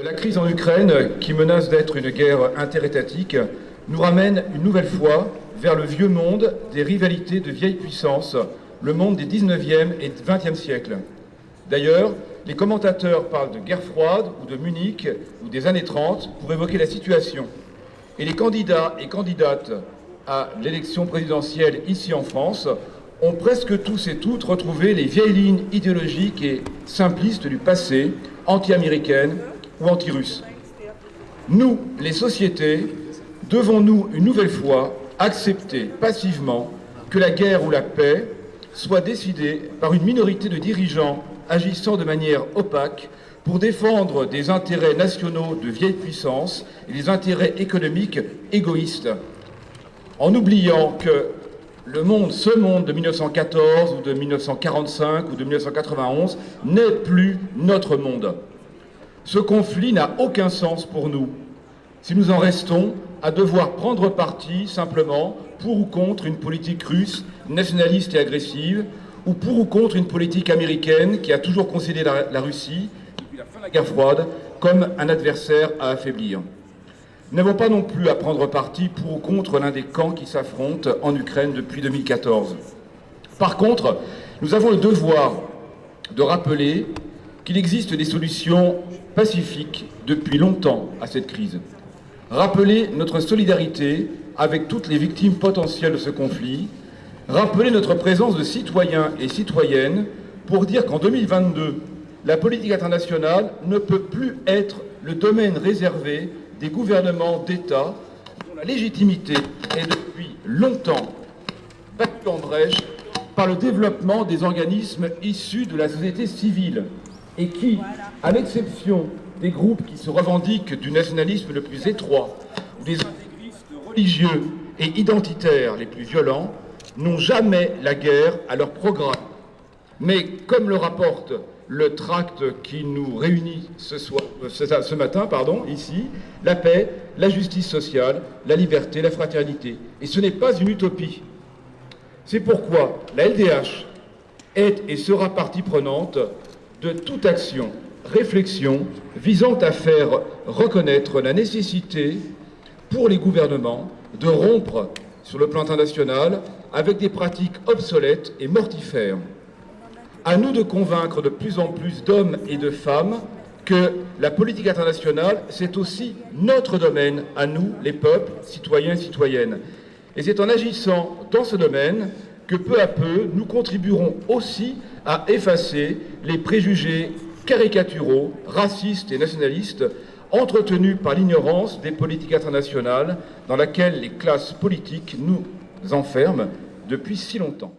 La crise en Ukraine, qui menace d'être une guerre interétatique, nous ramène une nouvelle fois vers le vieux monde des rivalités de vieilles puissances, le monde des 19e et 20e siècles. D'ailleurs, les commentateurs parlent de guerre froide ou de Munich ou des années 30 pour évoquer la situation. Et les candidats et candidates à l'élection présidentielle ici en France ont presque tous et toutes retrouvé les vieilles lignes idéologiques et simplistes du passé, anti-américaines ou anti-russes. Nous, les sociétés, devons-nous une nouvelle fois accepter passivement que la guerre ou la paix soit décidée par une minorité de dirigeants agissant de manière opaque pour défendre des intérêts nationaux de vieilles puissances et des intérêts économiques égoïstes, en oubliant que ce monde de 1914 ou de 1945 ou de 1991 n'est plus notre monde. Ce conflit n'a aucun sens pour nous si nous en restons à devoir prendre parti simplement pour ou contre une politique russe nationaliste et agressive, ou pour ou contre une politique américaine qui a toujours considéré la Russie, depuis la fin de la guerre froide, comme un adversaire à affaiblir. Nous n'avons pas non plus à prendre parti pour ou contre l'un des camps qui s'affrontent en Ukraine depuis 2014. Par contre, nous avons le devoir de rappeler qu'il existe des solutions pacifiques depuis longtemps à cette crise. Rappeler notre solidarité avec toutes les victimes potentielles de ce conflit, rappeler notre présence de citoyens et citoyennes pour dire qu'en 2022, la politique internationale ne peut plus être le domaine réservé des gouvernements d'État dont la légitimité est depuis longtemps battue en brèche par le développement des organismes issus de la société civile et qui, à l'exception des groupes qui se revendiquent du nationalisme le plus étroit ou des intégristes religieux et identitaires les plus violents, n'ont jamais la guerre à leur programme. Mais comme le rapporte le tract qui nous réunit ce matin, ici, la paix, la justice sociale, la liberté, la fraternité. Et ce n'est pas une utopie. C'est pourquoi la LDH est et sera partie prenante de toute action, réflexion visant à faire reconnaître la nécessité pour les gouvernements de rompre sur le plan international avec des pratiques obsolètes et mortifères. À nous de convaincre de plus en plus d'hommes et de femmes que la politique internationale, c'est aussi notre domaine, à nous, les peuples, citoyens et citoyennes. Et c'est en agissant dans ce domaine que peu à peu, nous contribuerons aussi à effacer les préjugés caricaturaux, racistes et nationalistes entretenus par l'ignorance des politiques internationales dans laquelle les classes politiques nous enferment depuis si longtemps.